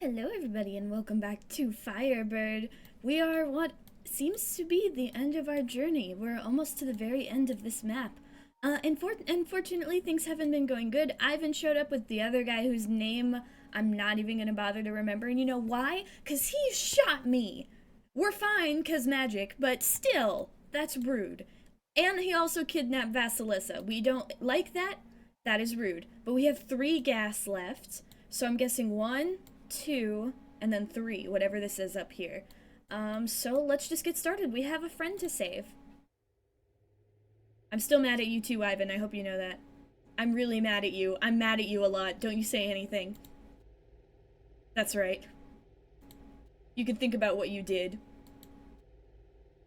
Hello everybody and welcome back to Firebird. We are what seems to be the end of our journey. We're almost to the very end of this map. Unfortunately, things haven't been going good. Ivan showed up with the other guy whose name I'm not even going to bother to remember. And you know why? Because he shot me. We're fine because magic, but still, that's rude. And he also kidnapped Vasilissa. We don't like that. That is rude. But we have 3 gas left. So I'm guessing 1, 2, and then 3, whatever this is up here. So let's just get started. We have a friend to save. I'm still mad at you too, Ivan. I hope you know that. I'm really mad at you. I'm mad at you a lot. Don't you say anything. That's right. You can think about what you did.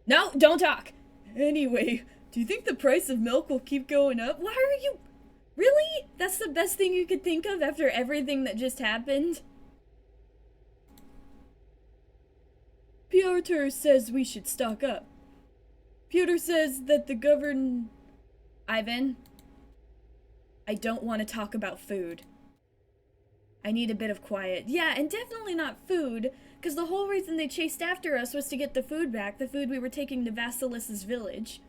No, don't talk! Anyway, do you think the price of milk will keep going up? Why are you... Really? That's the best thing you could think of after everything that just happened? Piotr says we should stock up. Piotr says that the Ivan, I don't want to talk about food. I need a bit of quiet. Yeah, and definitely not food, because the whole reason they chased after us was to get the food back, the food we were taking to Vasilissa's village.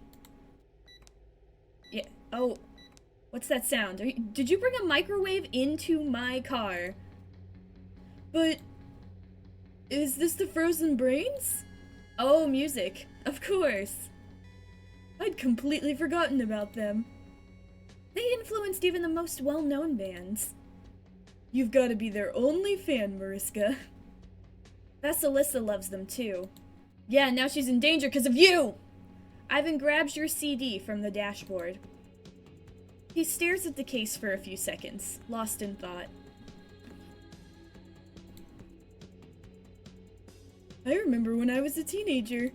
Yeah, oh, what's that sound? Did you bring a microwave into my car? But... is this the frozen brains? Oh, music. Of course. I'd completely forgotten about them. They influenced even the most well-known bands. You've got to be their only fan, Mariska. Vasilissa loves them too. Yeah, now she's in danger because of you! Ivan grabs your CD from the dashboard. He stares at the case for a few seconds, lost in thought. I remember when I was a teenager.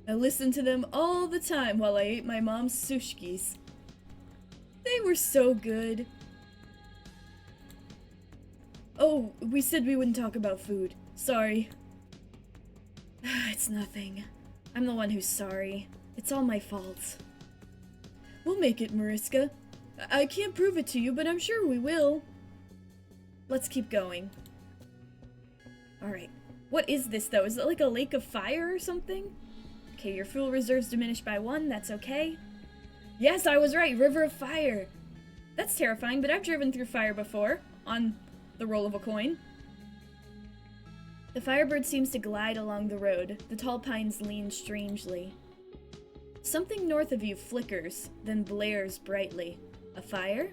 I listened to them all the time while I ate my mom's sushkis. They were so good. Oh, we said we wouldn't talk about food. Sorry. It's nothing. I'm the one who's sorry. It's all my fault. We'll make it, Mariska. I can't prove it to you, but I'm sure we will. Let's keep going. Alright. What is this, though? Is it like a lake of fire or something? Okay, your fuel reserves diminished by 1. That's okay. Yes, I was right. River of fire. That's terrifying, but I've driven through fire before. On the roll of a coin. The Firebird seems to glide along the road. The tall pines lean strangely. Something north of you flickers, then blares brightly. A fire?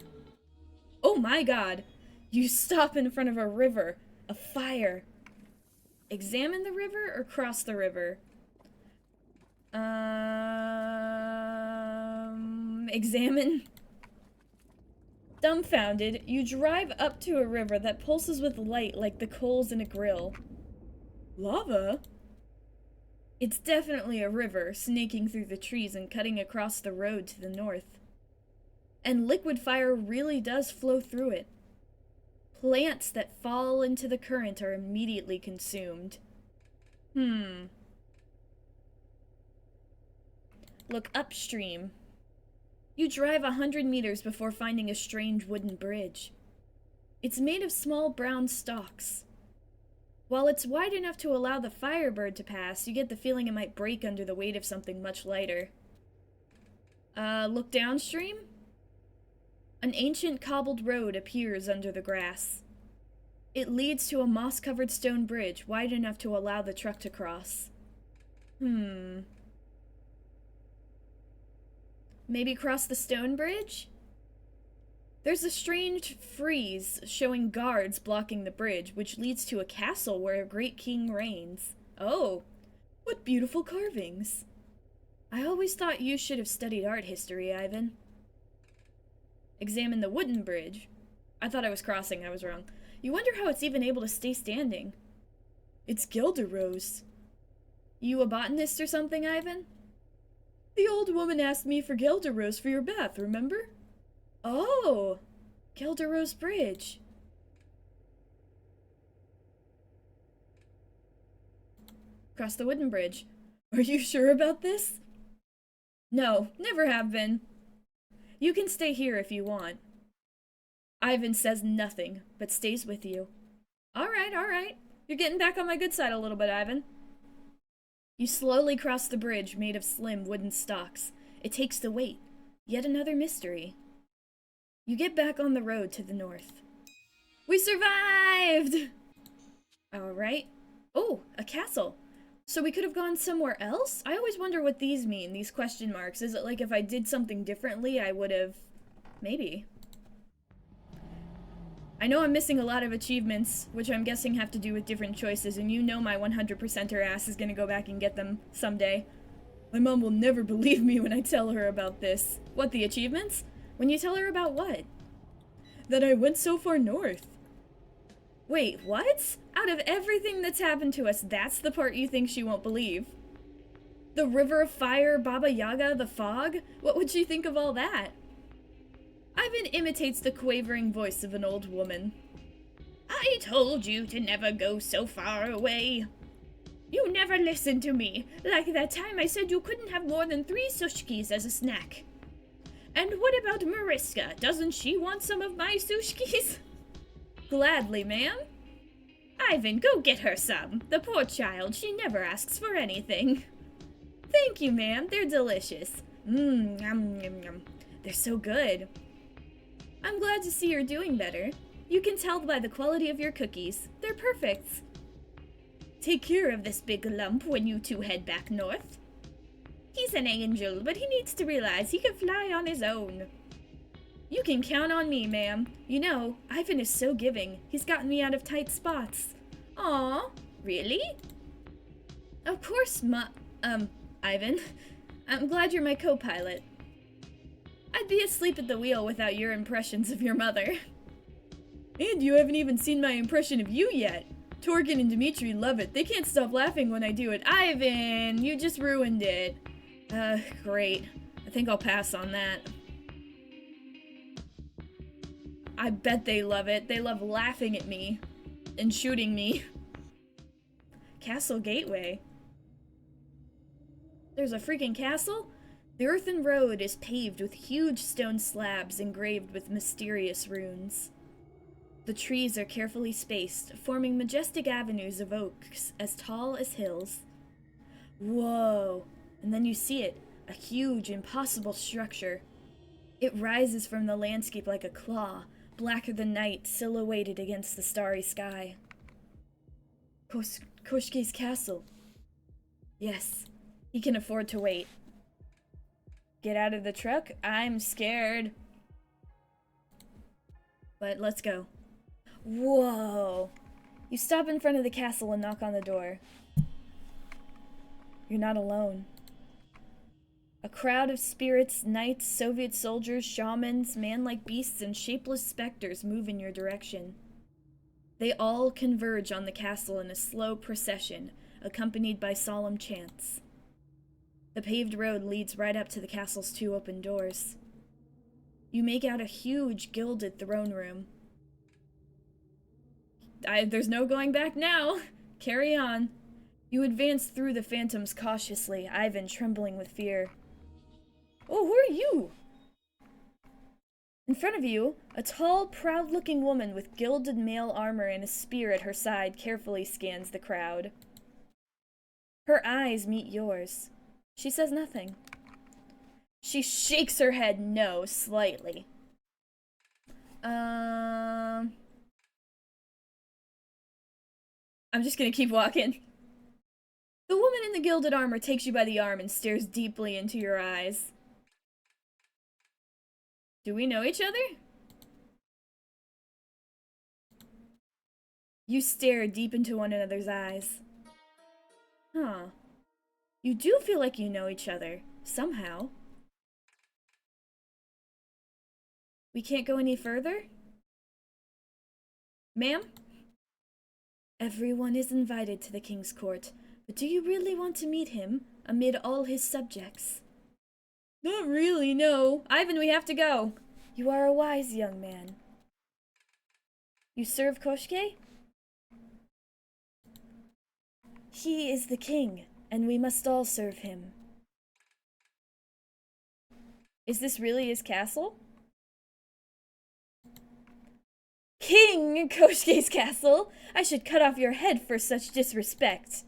Oh my god! You stop in front of a river. A fire. Examine the river or cross the river? Examine? Dumbfounded, you drive up to a river that pulses with light like the coals in a grill. Lava? It's definitely a river, snaking through the trees and cutting across the road to the north. And liquid fire really does flow through it. Plants that fall into the current are immediately consumed. Look upstream. You drive 100 meters before finding a strange wooden bridge. It's made of small brown stalks. While it's wide enough to allow the Firebird to pass, you get the feeling it might break under the weight of something much lighter. Look downstream? An ancient cobbled road appears under the grass. It leads to a moss-covered stone bridge, wide enough to allow the truck to cross. Maybe cross the stone bridge? There's a strange frieze showing guards blocking the bridge, which leads to a castle where a great king reigns. Oh, what beautiful carvings. I always thought you should have studied art history, Ivan. Examine the wooden bridge. I thought I was crossing, I was wrong. You wonder how it's even able to stay standing. It's Gilda Rose. You a botanist or something, Ivan? The old woman asked me for Gilda Rose for your bath, remember? Oh, Gilda Rose Bridge. Cross the wooden bridge. Are you sure about this? No, never have been. You can stay here if you want. Ivan says nothing, but stays with you. Alright, alright. You're getting back on my good side a little bit, Ivan. You slowly cross the bridge made of slim wooden stalks. It takes the weight. Yet another mystery. You get back on the road to the north. We survived! Alright. Oh, a castle. So we could have gone somewhere else? I always wonder what these mean, these question marks. Is it like if I did something differently, I would have... Maybe. I know I'm missing a lot of achievements, which I'm guessing have to do with different choices, and you know my 100%er ass is gonna go back and get them someday. My mom will never believe me when I tell her about this. What, the achievements? When you tell her about what? That I went so far north. Wait, what? Out of everything that's happened to us, that's the part you think she won't believe? The River of Fire, Baba Yaga, the fog? What would she think of all that? Ivan imitates the quavering voice of an old woman. I told you to never go so far away. You never listened to me, like that time I said you couldn't have more than 3 sushkis as a snack. And what about Mariska? Doesn't she want some of my sushkis? Gladly, ma'am. Ivan, go get her some. The poor child, she never asks for anything. Thank you, ma'am. They're delicious. Yum, yum, yum. They're so good. I'm glad to see you're doing better. You can tell by the quality of your cookies. They're perfect. Take care of this big lump when you two head back north. He's an angel, but he needs to realize he can fly on his own. You can count on me, ma'am. You know, Ivan is so giving. He's gotten me out of tight spots. Aw, really? Of course, Ivan. I'm glad you're my co-pilot. I'd be asleep at the wheel without your impressions of your mother. And you haven't even seen my impression of you yet. Torgan and Dimitri love it. They can't stop laughing when I do it. Ivan, you just ruined it. Great. I think I'll pass on that. I bet they love it. They love laughing at me. And shooting me. Castle Gateway. There's a freaking castle? The earthen road is paved with huge stone slabs engraved with mysterious runes. The trees are carefully spaced, forming majestic avenues of oaks as tall as hills. Whoa! And then you see it, a huge, impossible structure. It rises from the landscape like a claw, blacker than night, silhouetted against the starry sky. Koshki's castle. Yes, he can afford to wait. Get out of the truck? I'm scared. But let's go. Whoa! You stop in front of the castle and knock on the door. You're not alone. A crowd of spirits, knights, Soviet soldiers, shamans, man-like beasts, and shapeless specters move in your direction. They all converge on the castle in a slow procession, accompanied by solemn chants. The paved road leads right up to the castle's 2 open doors. You make out a huge gilded throne room. There's no going back now. Carry on. You advance through the phantoms cautiously, Ivan trembling with fear. Oh, who are you? In front of you, a tall, proud-looking woman with gilded mail armor and a spear at her side carefully scans the crowd. Her eyes meet yours. She says nothing. She shakes her head no, slightly. I'm just gonna keep walking. The woman in the gilded armor takes you by the arm and stares deeply into your eyes. Do we know each other? You stare deep into one another's eyes. Huh. You do feel like you know each other, somehow. We can't go any further? Ma'am? Everyone is invited to the king's court, but do you really want to meet him amid all his subjects? Not really, no. Ivan, we have to go. You are a wise young man. You serve Koshke? He is the king, and we must all serve him. Is this really his castle? King Koshike's castle! I should cut off your head for such disrespect.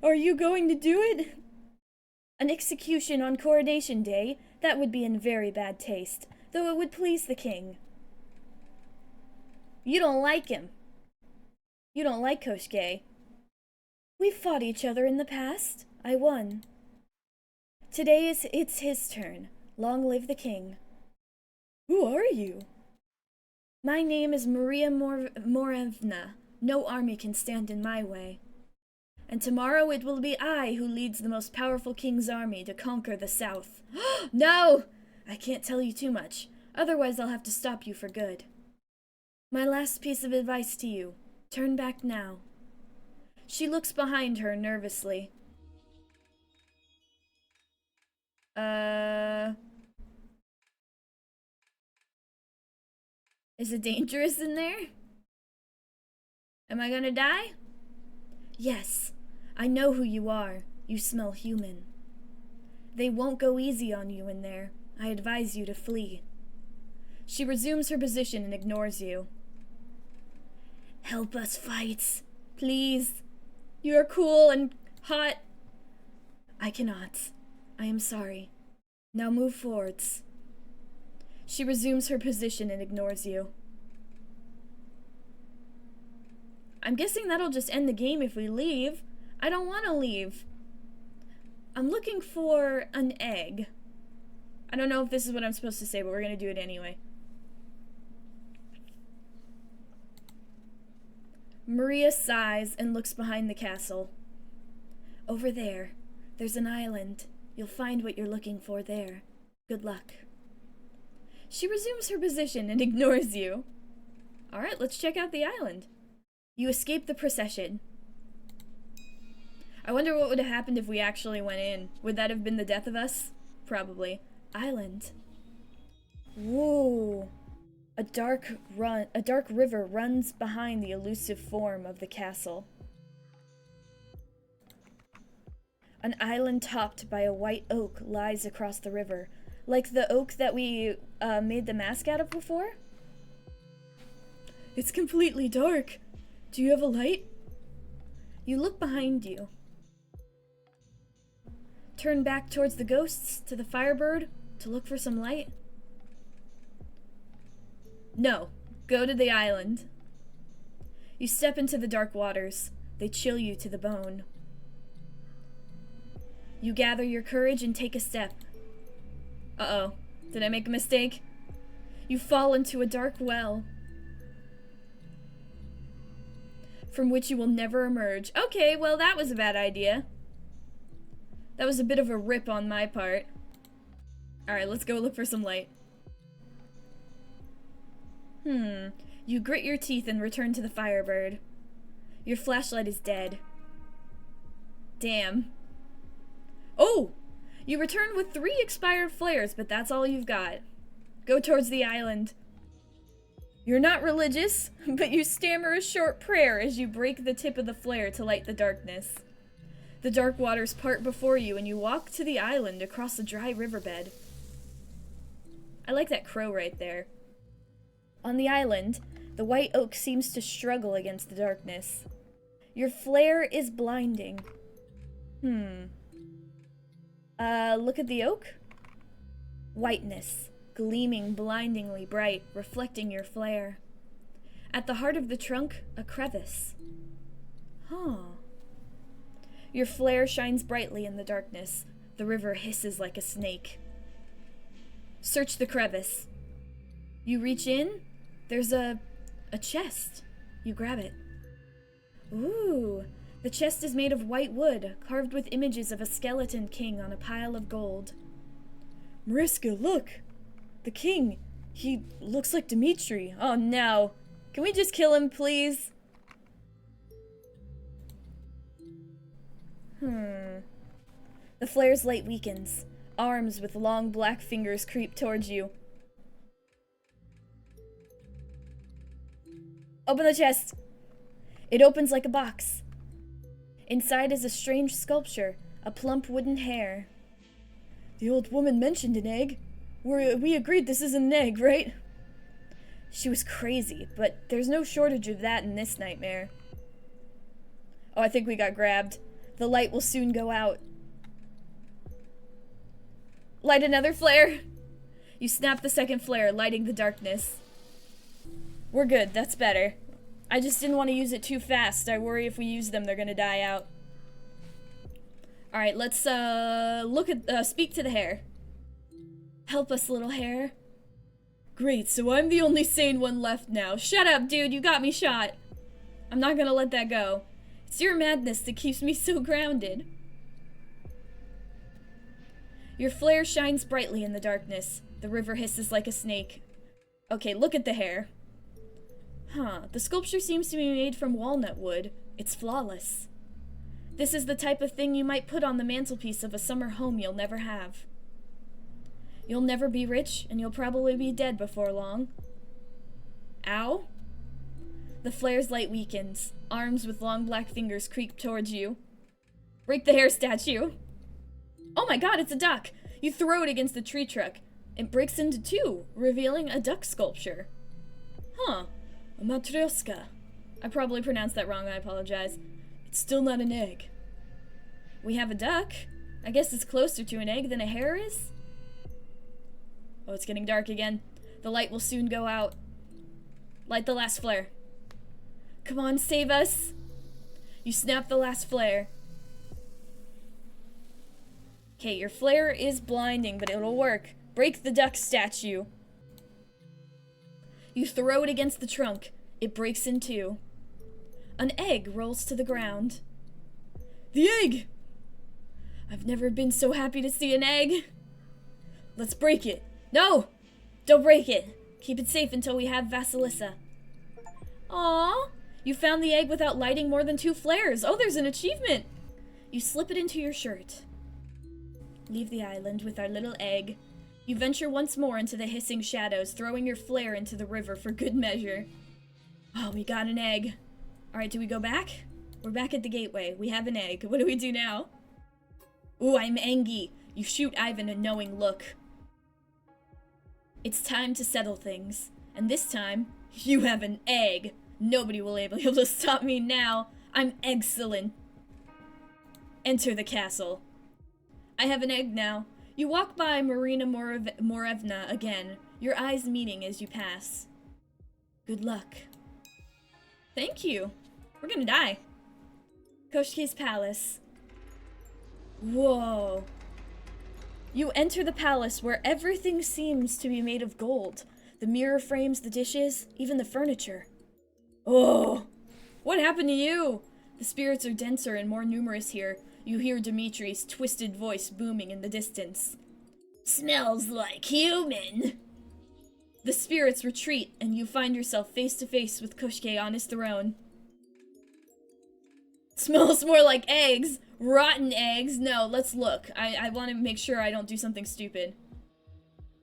Are you going to do it? An execution on coronation day? That would be in very bad taste, though it would please the king. You don't like him. You don't like Koshike. We've fought each other in the past. I won. Today it's his turn. Long live the king. Who are you? My name is Maria Morevna. No army can stand in my way. And tomorrow it will be I who leads the most powerful king's army to conquer the south. No! I can't tell you too much. Otherwise I'll have to stop you for good. My last piece of advice to you. Turn back now. She looks behind her nervously. Is it dangerous in there? Am I gonna die? Yes, I know who you are. You smell human. They won't go easy on you in there. I advise you to flee. She resumes her position and ignores you. Help us fight, please. You are cool and hot. I cannot. I am sorry. Now move forwards. She resumes her position and ignores you. I'm guessing that'll just end the game if we leave. I don't want to leave. I'm looking for an egg. I don't know if this is what I'm supposed to say, but we're going to do it anyway. Maria sighs and looks behind the castle. Over there. There's an island. You'll find what you're looking for there. Good luck. She resumes her position and ignores you. Alright, let's check out the island. You escape the procession. I wonder what would have happened if we actually went in. Would that have been the death of us? Probably. Island. Whoa. A dark river runs behind the elusive form of the castle. An island topped by a white oak lies across the river, like the oak that we made the mask out of before. It's completely dark. Do you have a light? You look behind you. Turn back towards the ghosts, to the Firebird, to look for some light. No, go to the island. You step into the dark waters. They chill you to the bone. You gather your courage and take a step. Uh-oh. Did I make a mistake? You fall into a dark well, from which you will never emerge. Okay, well that was a bad idea. That was a bit of a rip on my part. Alright, let's go look for some light. You grit your teeth and return to the Firebird. Your flashlight is dead. Damn. Oh! You return with 3 expired flares, but that's all you've got. Go towards the island. You're not religious, but you stammer a short prayer as you break the tip of the flare to light the darkness. The dark waters part before you, and you walk to the island across the dry riverbed. I like that crow right there. On the island, the white oak seems to struggle against the darkness. Your flare is blinding. Look at the oak. Whiteness, gleaming blindingly bright, reflecting your flare. At the heart of the trunk, a crevice. Your flare shines brightly in the darkness. The river hisses like a snake. Search the crevice. You reach in. There's a chest. You grab it. Ooh, the chest is made of white wood, carved with images of a skeleton king on a pile of gold. Mariska, look! The king! He looks like Dimitri. Oh no! Can we just kill him, please? The flare's light weakens. Arms with long black fingers creep towards you. Open the chest! It opens like a box. Inside is a strange sculpture, a plump wooden hare. The old woman mentioned an egg. We agreed this is an egg, right? She was crazy, but there's no shortage of that in this nightmare. Oh, I think we got grabbed. The light will soon go out. Light another flare. You snap the second flare, lighting the darkness. We're good, that's better. I just didn't want to use it too fast. I worry if we use them, they're gonna die out. Alright, let's, speak to the hare. Help us, little hare. Great, so I'm the only sane one left now. Shut up, dude, you got me shot. I'm not gonna let that go. It's your madness that keeps me so grounded. Your flare shines brightly in the darkness. The river hisses like a snake. Okay, look at the hare. Huh, the sculpture seems to be made from walnut wood. It's flawless. This is the type of thing you might put on the mantelpiece of a summer home you'll never have. You'll never be rich, and you'll probably be dead before long. Ow? The flare's light weakens. Arms with long black fingers creep towards you. Break the hare statue. Oh my god, it's a duck! You throw it against the tree trunk. It breaks into two, revealing a duck sculpture. Huh. A matryoshka. I probably pronounced that wrong, I apologize. It's still not an egg. We have a duck. I guess it's closer to an egg than a hare is? Oh, it's getting dark again. The light will soon go out. Light the last flare. Come on, save us! You snap the last flare. Okay, your flare is blinding, but it'll work. Break the duck statue. You throw it against the trunk. It breaks in two. An egg rolls to the ground. The egg! I've never been so happy to see an egg. Let's break it. No! Don't break it. Keep it safe until we have Vasilissa. Aww! You found the egg without lighting more than 2 flares. Oh, there's an achievement! You slip it into your shirt. Leave the island with our little egg. You venture once more into the hissing shadows, throwing your flare into the river for good measure. Oh, we got an egg. Alright, do we go back? We're back at the gateway. We have an egg. What do we do now? Ooh, I'm angry. You shoot Ivan a knowing look. It's time to settle things. And this time, you have an egg. Nobody will be able to stop me now. I'm excellent. Enter the castle. I have an egg now. You walk by Marina Morevna again, your eyes meeting as you pass. Good luck. Thank you. We're gonna die. Koshke's palace. Whoa. You enter the palace where everything seems to be made of gold. The mirror frames, the dishes, even the furniture. Oh, what happened to you? The spirits are denser and more numerous here. You hear Dimitri's twisted voice booming in the distance. Smells like human. The spirits retreat, and you find yourself face to face with Koshke on his throne. Smells more like eggs. Rotten eggs. No, let's look. I want to make sure I don't do something stupid.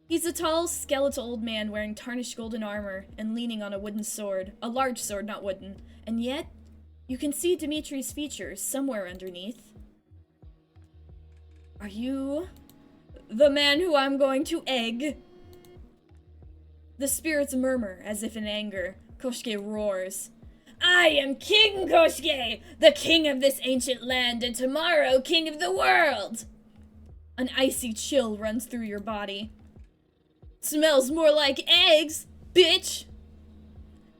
He's a tall, skeletal old man wearing tarnished golden armor and leaning on a wooden sword. A large sword, not wooden. And yet, you can see Dimitri's features somewhere underneath. Are you the man who I'm going to egg? The spirits murmur as if in anger. Koshke roars. I am King Koshke, the king of this ancient land, and tomorrow king of the world! An icy chill runs through your body. Smells more like eggs, bitch!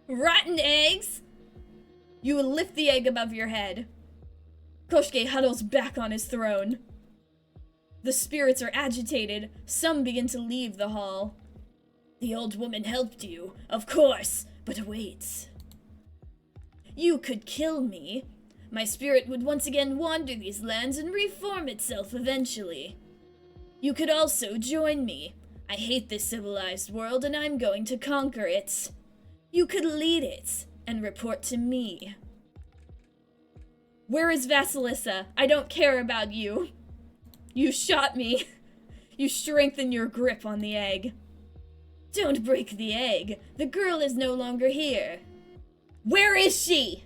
Rotten eggs! You will lift the egg above your head. Koshke huddles back on his throne. The spirits are agitated. Some begin to leave the hall. The old woman helped you, of course, but wait. You could kill me. My spirit would once again wander these lands and reform itself eventually. You could also join me. I hate this civilized world and I'm going to conquer it. You could lead it and report to me. Where is Vasilissa? I don't care about you. You shot me. You strengthen your grip on the egg. Don't break the egg. The girl is no longer here. Where is she?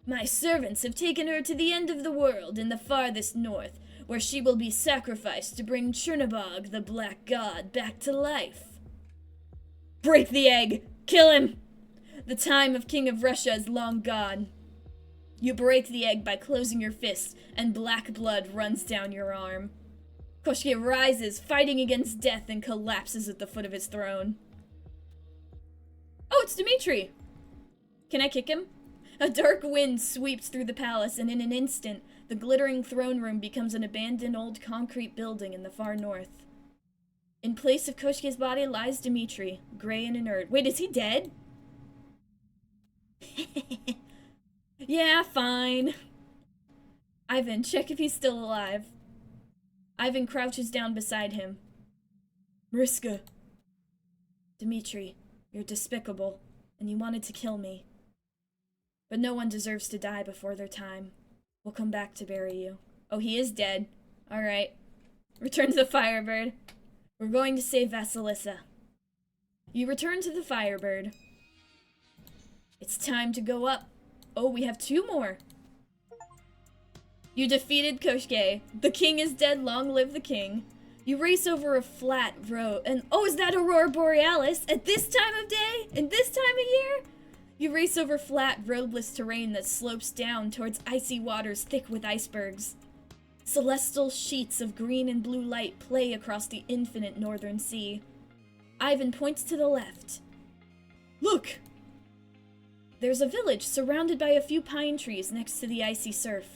My servants have taken her to the end of the world in the farthest north, where she will be sacrificed to bring Chernobog, the black god, back to life. Break the egg. Kill him! The time of King of Russia is long gone. You break the egg by closing your fist, and black blood runs down your arm. Koshke rises, fighting against death, and collapses at the foot of his throne. Oh, it's Dmitri! Can I kick him? A dark wind sweeps through the palace, and in an instant, the glittering throne room becomes an abandoned old concrete building in the far north. In place of Koshke's body lies Dmitri, gray and inert. Wait, is he dead? Yeah, fine. Ivan, check if he's still alive. Ivan crouches down beside him. Mariska. Dmitri, you're despicable, and you wanted to kill me. But no one deserves to die before their time. We'll come back to bury you. Oh, he is dead. Alright. Return to the Firebird. We're going to save Vasilissa. You return to the Firebird. It's time to go up. Oh, we have 2 more. You defeated Koshke. The king is dead, long live the king. You race over a flat road, and oh, is that Aurora Borealis? At this time of day? In this time of year? You race over flat, roadless terrain that slopes down towards icy waters thick with icebergs. Celestial sheets of green and blue light play across the infinite northern sea. Ivan points to the left. Look! There's a village surrounded by a few pine trees next to the icy surf.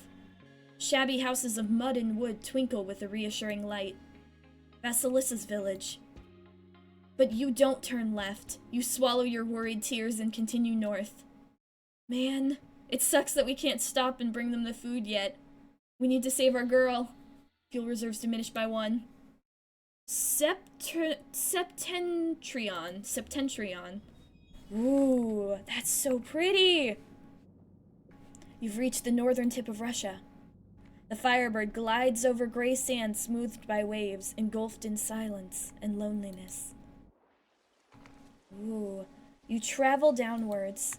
Shabby houses of mud and wood twinkle with a reassuring light. Vasilissa's village. But you don't turn left. You swallow your worried tears and continue north. Man, it sucks that we can't stop and bring them the food yet. We need to save our girl. Fuel reserves diminished by 1. Septentrion. Ooh, that's so pretty! You've reached the northern tip of Russia. The Firebird glides over gray sand smoothed by waves, engulfed in silence and loneliness. Ooh, you travel downwards.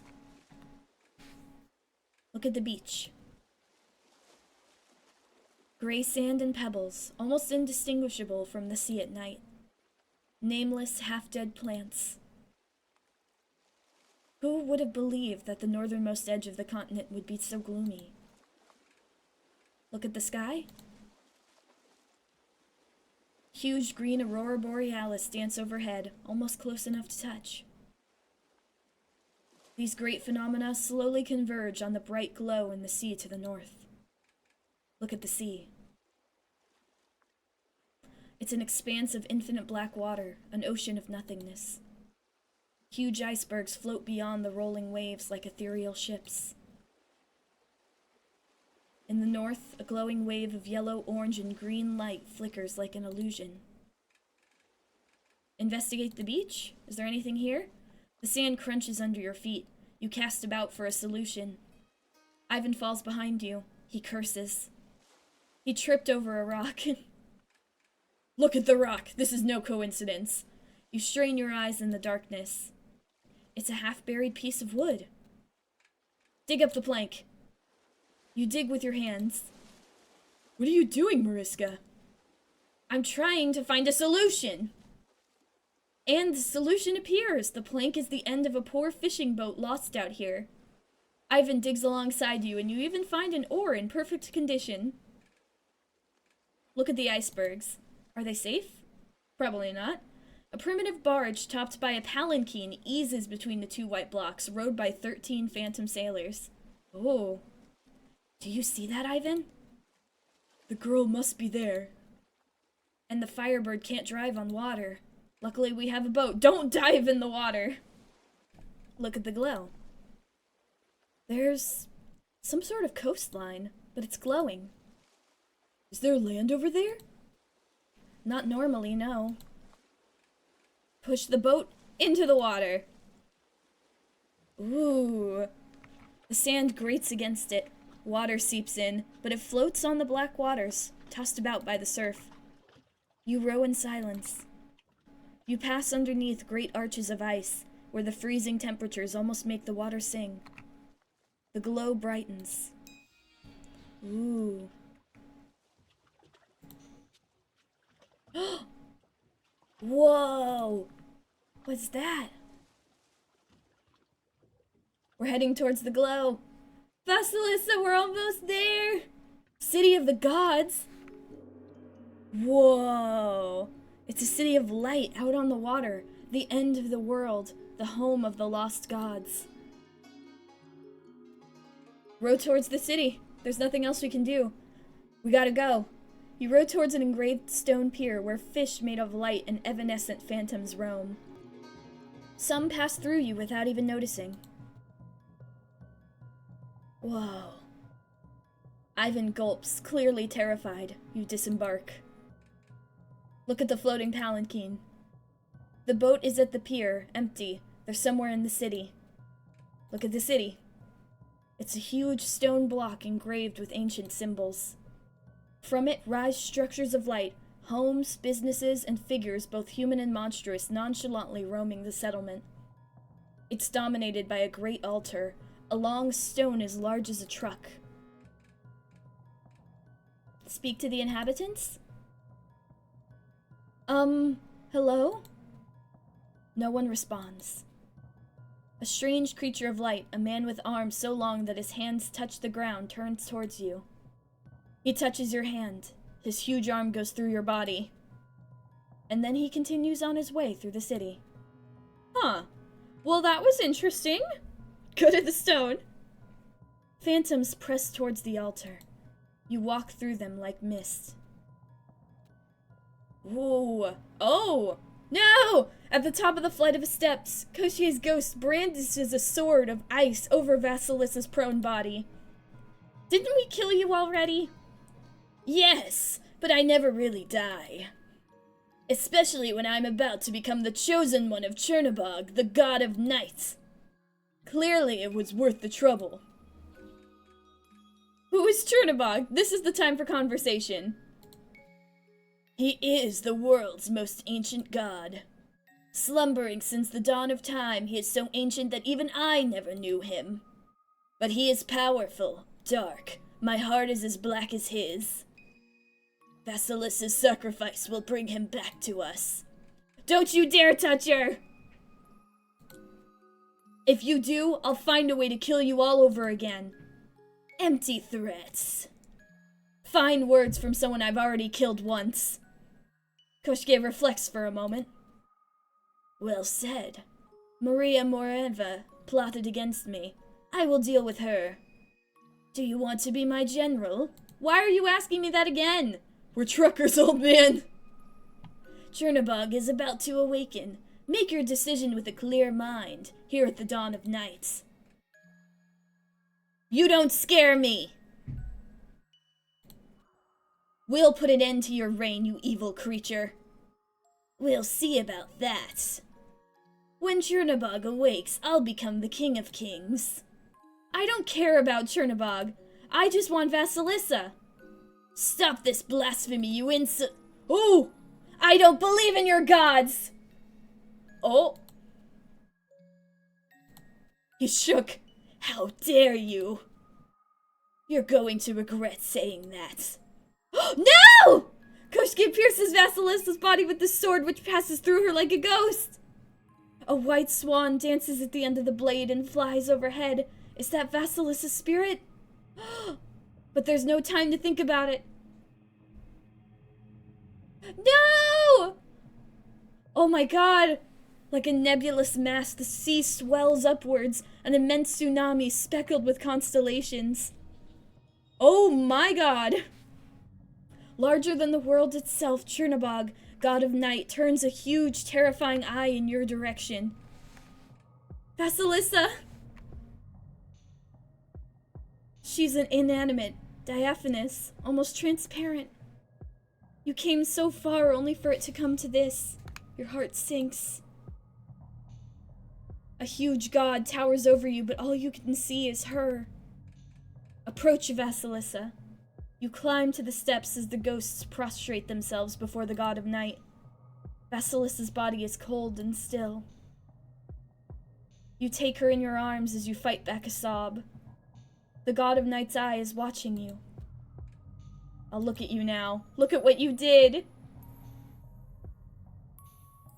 Look at the beach. Gray sand and pebbles, almost indistinguishable from the sea at night. Nameless, half-dead plants. Who would have believed that the northernmost edge of the continent would be so gloomy? Look at the sky. Huge green Aurora Borealis dance overhead, almost close enough to touch. These great phenomena slowly converge on the bright glow in the sea to the north. Look at the sea. It's an expanse of infinite black water, an ocean of nothingness. Huge icebergs float beyond the rolling waves like ethereal ships. In the north, a glowing wave of yellow, orange, and green light flickers like an illusion. Investigate the beach? Is there anything here? The sand crunches under your feet. You cast about for a solution. Ivan falls behind you. He curses. He tripped over a rock. Look at the rock. This is no coincidence. You strain your eyes in the darkness. It's a half-buried piece of wood. Dig up the plank. You dig with your hands. What are you doing, Mariska? I'm trying to find a solution. And the solution appears. The plank is the end of a poor fishing boat lost out here. Ivan digs alongside you, and you even find an oar in perfect condition. Look at the icebergs. Are they safe? Probably not. A primitive barge topped by a palanquin eases between the 2 white blocks, rowed by 13 phantom sailors. Oh. Do you see that, Ivan? The girl must be there. And the Firebird can't drive on water. Luckily we have a boat. Don't dive in the water! Look at the glow. There's some sort of coastline, but it's glowing. Is there land over there? Not normally, no. Push the boat into the water. Ooh. The sand grates against it. Water seeps in, but it floats on the black waters, tossed about by the surf. You row in silence. You pass underneath great arches of ice, where the freezing temperatures almost make the water sing. The glow brightens. Ooh. Whoa! What's that? We're heading towards the glow. Vasilissa, we're almost there! City of the gods? Whoa! It's a city of light out on the water, the end of the world, the home of the lost gods. Row towards the city. There's nothing else we can do. We gotta go. You row towards an engraved stone pier where fish made of light and evanescent phantoms roam. Some pass through you without even noticing. Whoa. Ivan gulps, clearly terrified. You disembark. Look at the floating palanquin. The boat is at the pier, empty. They're somewhere in the city. Look at the city. It's a huge stone block engraved with ancient symbols. From it rise structures of light, homes, businesses, and figures both human and monstrous nonchalantly roaming the settlement. It's dominated by a great altar, a long stone as large as a truck. Speak to the inhabitants? Hello? No one responds. A strange creature of light, a man with arms so long that his hands touch the ground, turns towards you. He touches your hand. His huge arm goes through your body. And then he continues on his way through the city. Huh. Well, that was interesting. Go to the stone. Phantoms press towards the altar. You walk through them like mist. Whoa. Oh! No! At the top of the flight of steps, Koshie's ghost brandishes a sword of ice over Vasilissa's prone body. Didn't we kill you already? Yes, but I never really die. Especially when I'm about to become the chosen one of Chernobog, the god of night. Clearly it was worth the trouble. Who is Chernobog? This is the time for conversation. He is the world's most ancient god. Slumbering since the dawn of time, he is so ancient that even I never knew him. But he is powerful, dark. My heart is as black as his. Vasilissa's sacrifice will bring him back to us. Don't you dare touch her! If you do, I'll find a way to kill you all over again. Empty threats. Fine words from someone I've already killed once. Koshke reflects for a moment. Well said. Maria Moreva plotted against me. I will deal with her. Do you want to be my general? Why are you asking me that again? We're truckers, old man. Chernobog is about to awaken. Make your decision with a clear mind, here at the dawn of night. You don't scare me! We'll put an end to your reign, you evil creature. We'll see about that. When Chernobog awakes, I'll become the king of kings. I don't care about Chernobog. I just want Vasilissa. Stop this blasphemy, you Oh! I don't believe in your gods! Oh. He shook. How dare you? You're going to regret saying that. No! Koshke pierces Vasilissa's body with the sword, which passes through her like a ghost. A white swan dances at the end of the blade and flies overhead. Is that Vasilissa's spirit? But there's no time to think about it. No! Oh my god! Like a nebulous mass, the sea swells upwards, an immense tsunami speckled with constellations. Oh my god! Larger than the world itself, Chernobog, god of night, turns a huge, terrifying eye in your direction. Vasilissa! She's an inanimate, diaphanous, almost transparent. You came so far only for it to come to this. Your heart sinks. A huge god towers over you, but all you can see is her. Approach Vasilissa. You climb to the steps as the ghosts prostrate themselves before the god of night. Vasilissa's body is cold and still. You take her in your arms as you fight back a sob. The god of night's eye is watching you. I'll look at you now. Look at what you did!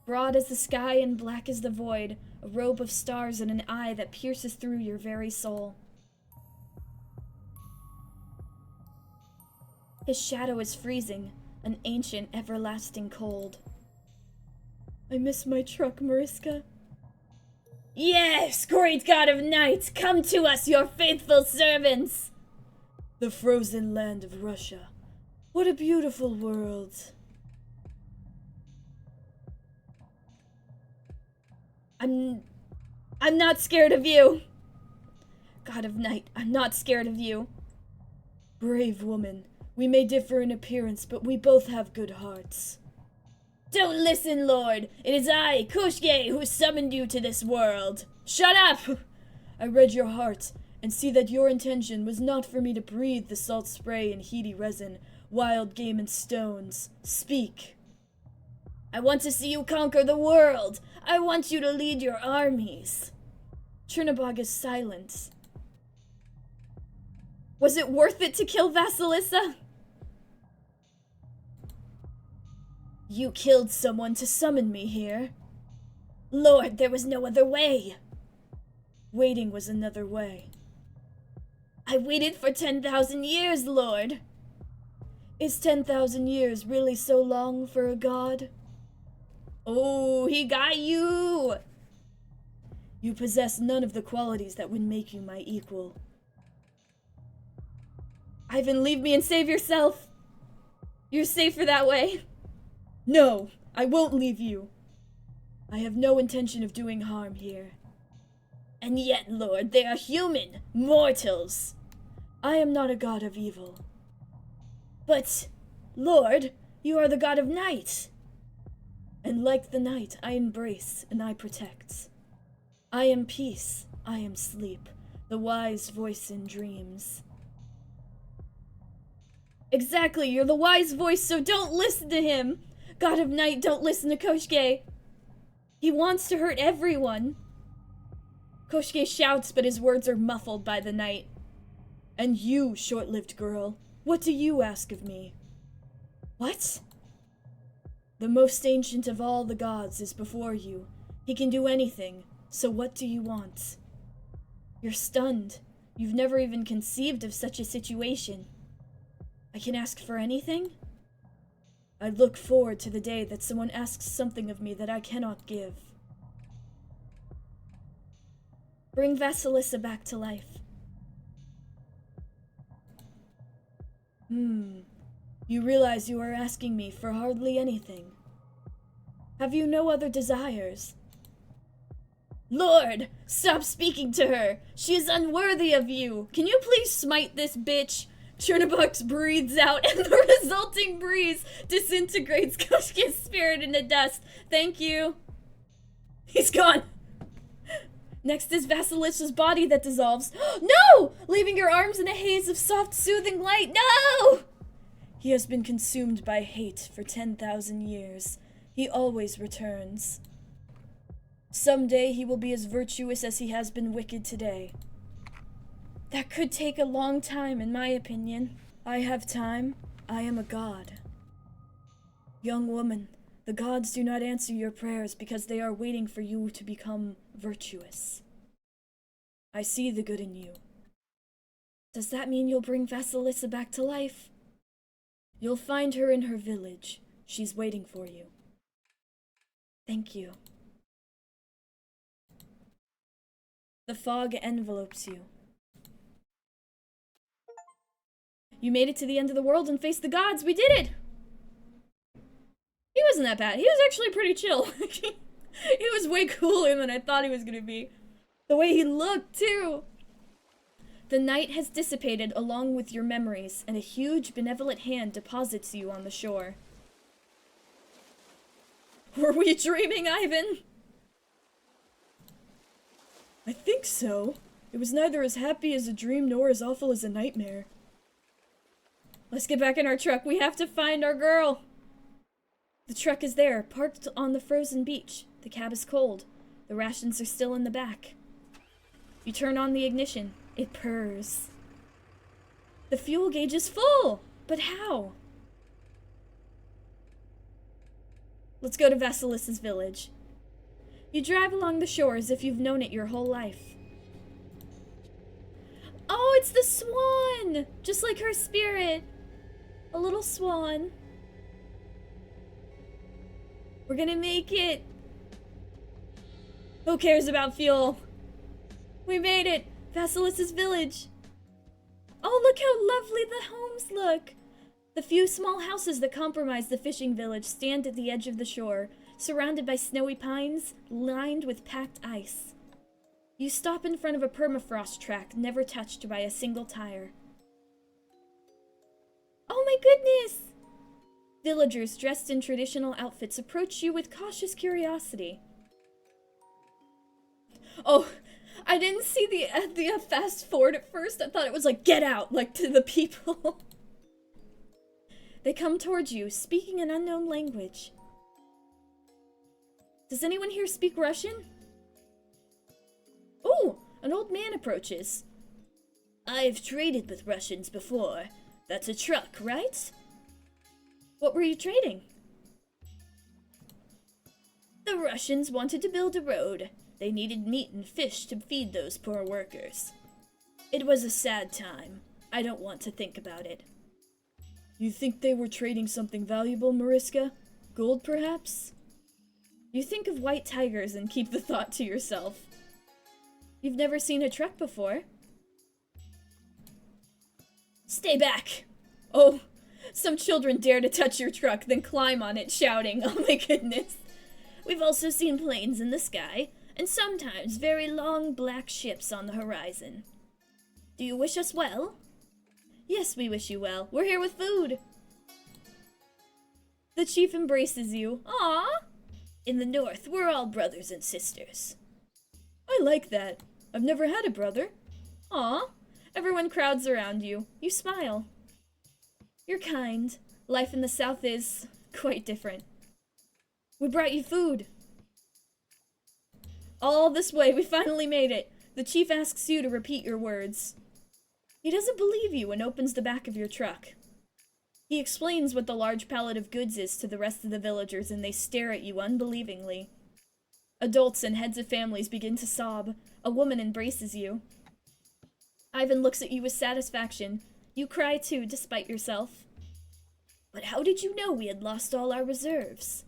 Broad as the sky and black as the void, a robe of stars and an eye that pierces through your very soul. His shadow is freezing, an ancient, everlasting cold. I miss my truck, Mariska. Yes, great god of night, come to us, your faithful servants! The frozen land of Russia. What a beautiful world. I'm not scared of you. God of night, I'm not scared of you. Brave woman, we may differ in appearance, but we both have good hearts. Don't listen, Lord. It is I, Koshge, who summoned you to this world. Shut up! I read your heart, and see that your intention was not for me to breathe the salt spray and heady resin, wild game and stones. Speak. I want to see you conquer the world. I want you to lead your armies. Chernobog is silent. Was it worth it to kill Vasilissa? You killed someone to summon me here. Lord, there was no other way. Waiting was another way. I waited for 10,000 years, Lord. Is 10,000 years really so long for a god? Oh, he got you! You possess none of the qualities that would make you my equal. Ivan, leave me and save yourself! You're safer that way. No, I won't leave you. I have no intention of doing harm here. And yet, Lord, they are human, mortals. I am not a god of evil. But, Lord, you are the god of night. And like the night, I embrace and I protect. I am peace, I am sleep, the wise voice in dreams. Exactly, you're the wise voice, so don't listen to him! God of night, don't listen to Koshge! He wants to hurt everyone! Koshge shouts, but his words are muffled by the night. And you, short-lived girl, what do you ask of me? What? The most ancient of all the gods is before you. He can do anything, so what do you want? You're stunned. You've never even conceived of such a situation. I can ask for anything? I look forward to the day that someone asks something of me that I cannot give. Bring Vasilissa back to life. You realize you are asking me for hardly anything. Have you no other desires? Lord, stop speaking to her! She is unworthy of you! Can you please smite this bitch? Chernobog breathes out, and the resulting breeze disintegrates Koshge's spirit into dust. Thank you. He's gone. Next is Vasilissa's body that dissolves. No! Leaving your arms in a haze of soft, soothing light. No! He has been consumed by hate for 10,000 years. He always returns. Someday he will be as virtuous as he has been wicked today. That could take a long time, in my opinion. I have time. I am a god. Young woman, the gods do not answer your prayers because they are waiting for you to become virtuous. I see the good in you. Does that mean you'll bring Vasilissa back to life? You'll find her in her village. She's waiting for you. Thank you. The fog envelopes you. You made it to the end of the world and faced the gods. We did it! He wasn't that bad. He was actually pretty chill. He was way cooler than I thought he was gonna be. The way he looked, too! The night has dissipated along with your memories, and a huge, benevolent hand deposits you on the shore. Were we dreaming, Ivan? I think so. It was neither as happy as a dream nor as awful as a nightmare. Let's get back in our truck. We have to find our girl. The truck is there, parked on the frozen beach. The cab is cold. The rations are still in the back. You turn on the ignition. It purrs. The fuel gauge is full! But how? Let's go to Vasilissa's village. You drive along the shore as if you've known it your whole life. Oh, it's the swan! Just like her spirit. A little swan. We're gonna make it. Who cares about fuel? We made it! Vasilissa's village. Oh, look how lovely the homes look! The few small houses that comprise the fishing village stand at the edge of the shore, surrounded by snowy pines, lined with packed ice. You stop in front of a permafrost track never touched by a single tire. Oh my goodness! Villagers dressed in traditional outfits approach you with cautious curiosity. Oh, I didn't see the fast forward at first. I thought it was like, get out, like to the people. They come towards you, speaking an unknown language. Does anyone here speak Russian? Oh, an old man approaches. I've traded with Russians before. That's a truck, right? What were you trading? The Russians wanted to build a road. They needed meat and fish to feed those poor workers. It was a sad time. I don't want to think about it. You think they were trading something valuable, Mariska? Gold, perhaps? You think of white tigers and keep the thought to yourself. You've never seen a truck before. Stay back! Oh, some children dare to touch your truck, then climb on it, shouting, oh my goodness. We've also seen planes in the sky, and sometimes very long black ships on the horizon. Do you wish us well? Yes, we wish you well. We're here with food. The chief embraces you. Aww! In the north, we're all brothers and sisters. I like that. I've never had a brother. Aw. Everyone crowds around you. You smile. You're kind. Life in the south is quite different. We brought you food. All this way, we finally made it. The chief asks you to repeat your words. He doesn't believe you and opens the back of your truck. He explains what the large pallet of goods is to the rest of the villagers, and they stare at you unbelievingly. Adults and heads of families begin to sob. A woman embraces you. Ivan looks at you with satisfaction. You cry too, despite yourself. But how did you know we had lost all our reserves?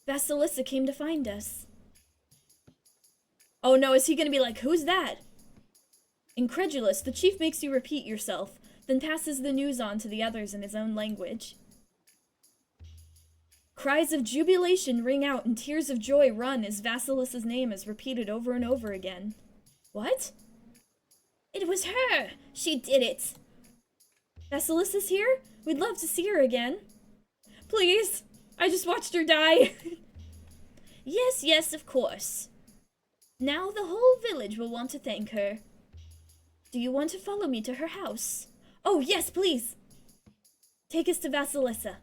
Vasilissa came to find us. Oh no, is he gonna be like, who's that? Incredulous, the chief makes you repeat yourself, then passes the news on to the others in his own language. Cries of jubilation ring out and tears of joy run as Vasilissa's name is repeated over and over again. What? It was her! She did it! Vasilissa's here? We'd love to see her again. Please! I just watched her die! Yes, of course. Now the whole village will want to thank her. Do you want to follow me to her house? Oh, yes, please! Take us to Vasilissa.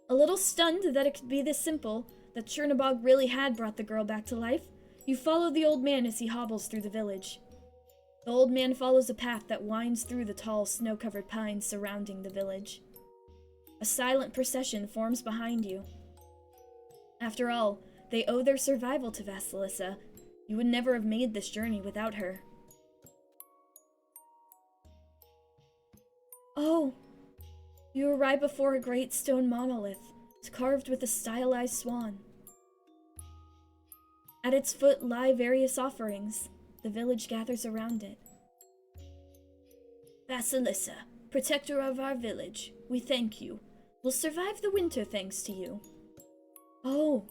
A little stunned that it could be this simple, that Chernobog really had brought the girl back to life, you follow the old man as he hobbles through the village. The old man follows a path that winds through the tall, snow-covered pines surrounding the village. A silent procession forms behind you. After all, they owe their survival to Vasilissa. You would never have made this journey without her. Oh! You arrive before a great stone monolith, carved with a stylized swan. At its foot lie various offerings. The village gathers around it. Vasilissa, protector of our village, we thank you. We'll survive the winter thanks to you. Oh.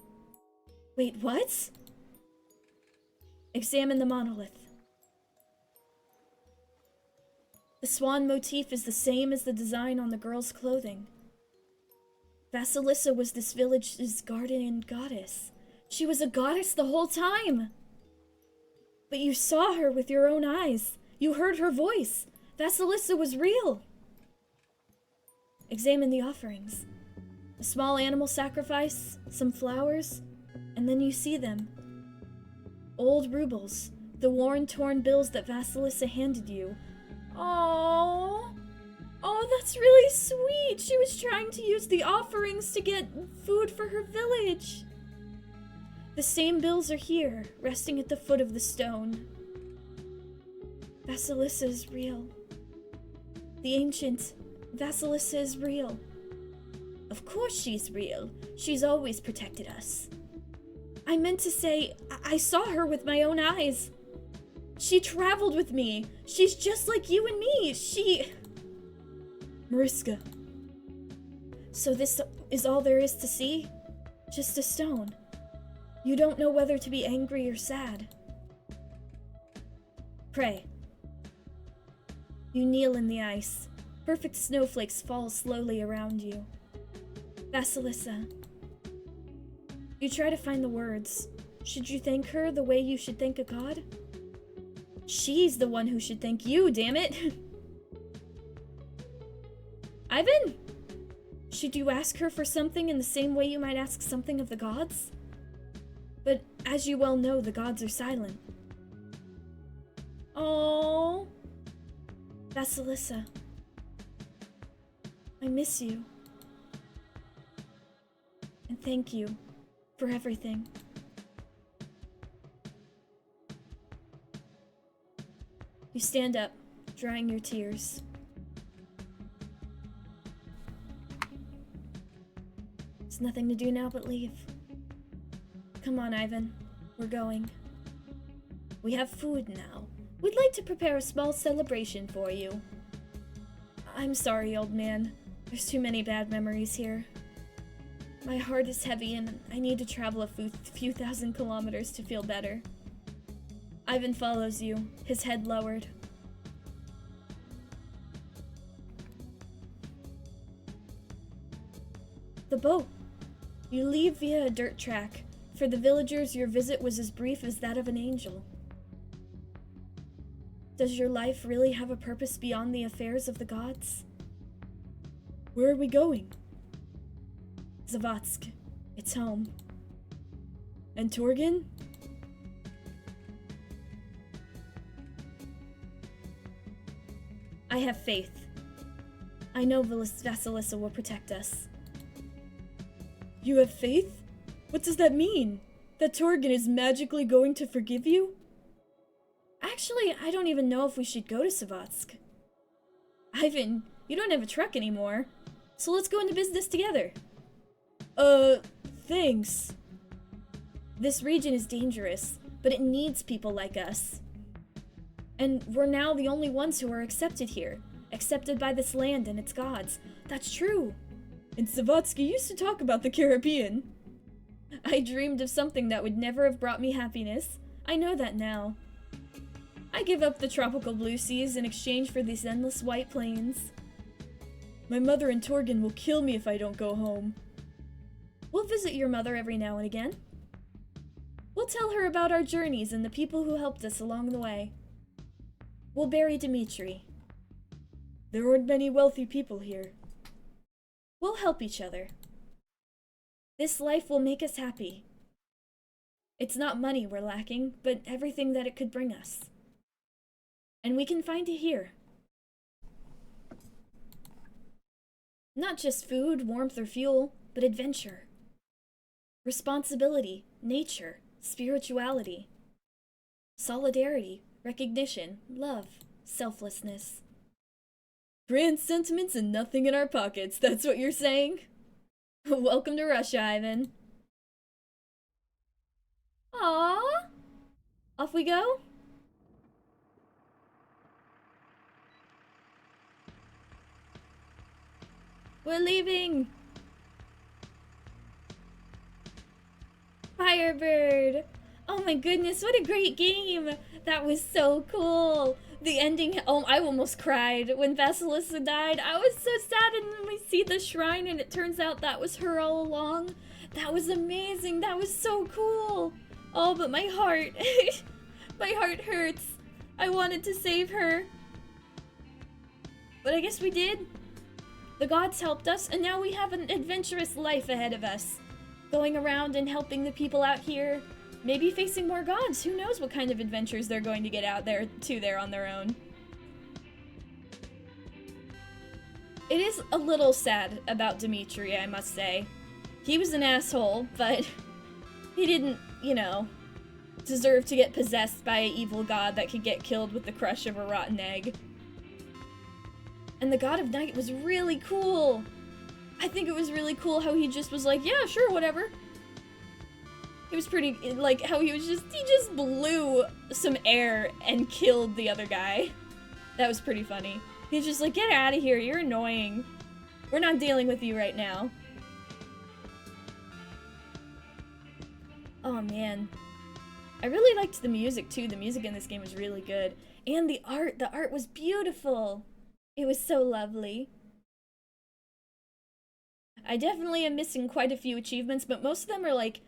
Wait, what? Examine the monolith. The swan motif is the same as the design on the girl's clothing. Vasilissa was this village's guardian goddess. She was a goddess the whole time! But you saw her with your own eyes. You heard her voice. Vasilissa was real. Examine the offerings. A small animal sacrifice, some flowers, and then you see them. Old rubles, the worn, torn bills that Vasilissa handed you. Aww. Oh, that's really sweet. She was trying to use the offerings to get food for her village. The same bills are here, resting at the foot of the stone. Vasilissa is real. The ancient Vasilissa is real. Of course she's real. She's always protected us. I meant to say, I saw her with my own eyes. She traveled with me. She's just like you and me. Mariska. So this is all there is to see? Just a stone. You don't know whether to be angry or sad. Pray. You kneel in the ice. Perfect snowflakes fall slowly around you. Vasilissa. You try to find the words. Should you thank her the way you should thank a god? She's the one who should thank you, damn it! Ivan? Should you ask her for something in the same way you might ask something of the gods? But as you well know, the gods are silent. Oh, Vasilissa. I miss you. And thank you for everything. You stand up, drying your tears. There's nothing to do now but leave. Come on, Ivan. We're going. We have food now. We'd like to prepare a small celebration for you. I'm sorry, old man. There's too many bad memories here. My heart is heavy and I need to travel a few thousand kilometers to feel better. Ivan follows you, his head lowered. The boat. You leave via a dirt track. For the villagers, your visit was as brief as that of an angel. Does your life really have a purpose beyond the affairs of the gods? Where are we going? Zavatsk. It's home. And Torgin? I have faith. I know Vasilissa will protect us. You have faith? What does that mean? That Torgin is magically going to forgive you? Actually, I don't even know if we should go to Zavatsk. Ivan, you don't have a truck anymore, so let's go into business together. Thanks. This region is dangerous, but it needs people like us. And we're now the only ones who are accepted here, accepted by this land and its gods. That's true. And Savatsky used to talk about the Caribbean. I dreamed of something that would never have brought me happiness. I know that now. I give up the tropical blue seas in exchange for these endless white plains. My mother and Torgin will kill me if I don't go home. We'll visit your mother every now and again. We'll tell her about our journeys and the people who helped us along the way. We'll bury Dmitri. There aren't many wealthy people here. We'll help each other. This life will make us happy. It's not money we're lacking, but everything that it could bring us. And we can find it here. Not just food, warmth, or fuel, but adventure. Responsibility, nature, spirituality. Solidarity, recognition, love, selflessness. Grand sentiments and nothing in our pockets, that's what you're saying? Welcome to Russia, Ivan. Aww. Off we go? We're leaving! Firebird! Oh my goodness, what a great game! That was so cool! The ending, oh, I almost cried when Vasilissa died. I was so sad, and then we see the shrine and it turns out that was her all along. That was amazing, that was so cool! Oh, but my heart, my heart hurts. I wanted to save her. But I guess we did. The gods helped us, and now we have an adventurous life ahead of us. Going around and helping the people out here. Maybe facing more gods. Who knows what kind of adventures they're going to get out there on their own. It is a little sad about Dmitri, I must say. He was an asshole, but he didn't you know, deserve to get possessed by an evil god that could get killed with the crush of a rotten egg. And the God of Night was really cool. I think it was really cool how he just was like, yeah, sure, whatever. It was pretty, like, how he just blew some air and killed the other guy. That was pretty funny. He's just like, get out of here, you're annoying. We're not dealing with you right now. Oh man. I really liked the music too. The music in this game was really good. And the art was beautiful. It was so lovely. I definitely am missing quite a few achievements, but most of them are like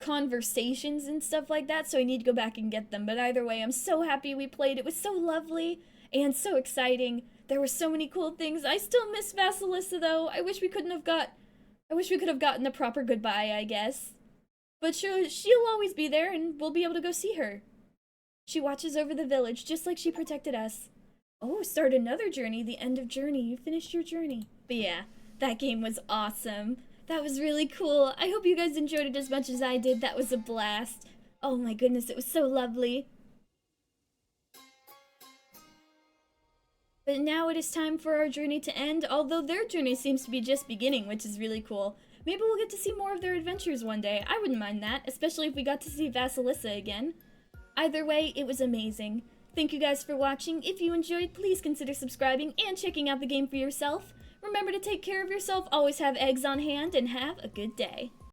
conversations and stuff like that, so I need to go back and get them. But either way, I'm so happy we played. It was so lovely and so exciting. There were so many cool things. I still miss Vasilissa though. I wish we could have gotten a proper goodbye, I guess. But sure, she'll always be there and we'll be able to go see her. She watches over the village just like she protected us. Oh, start another journey, the end of journey. You finished your journey. But yeah, that game was awesome. That was really cool. I hope you guys enjoyed it as much as I did. That was a blast. Oh my goodness, it was so lovely. But now it is time for our journey to end, although their journey seems to be just beginning, which is really cool. Maybe we'll get to see more of their adventures one day. I wouldn't mind that, especially if we got to see Vasilissa again. Either way, it was amazing. Thank you guys for watching. If you enjoyed, please consider subscribing and checking out the game for yourself. Remember to take care of yourself, always have eggs on hand, and have a good day.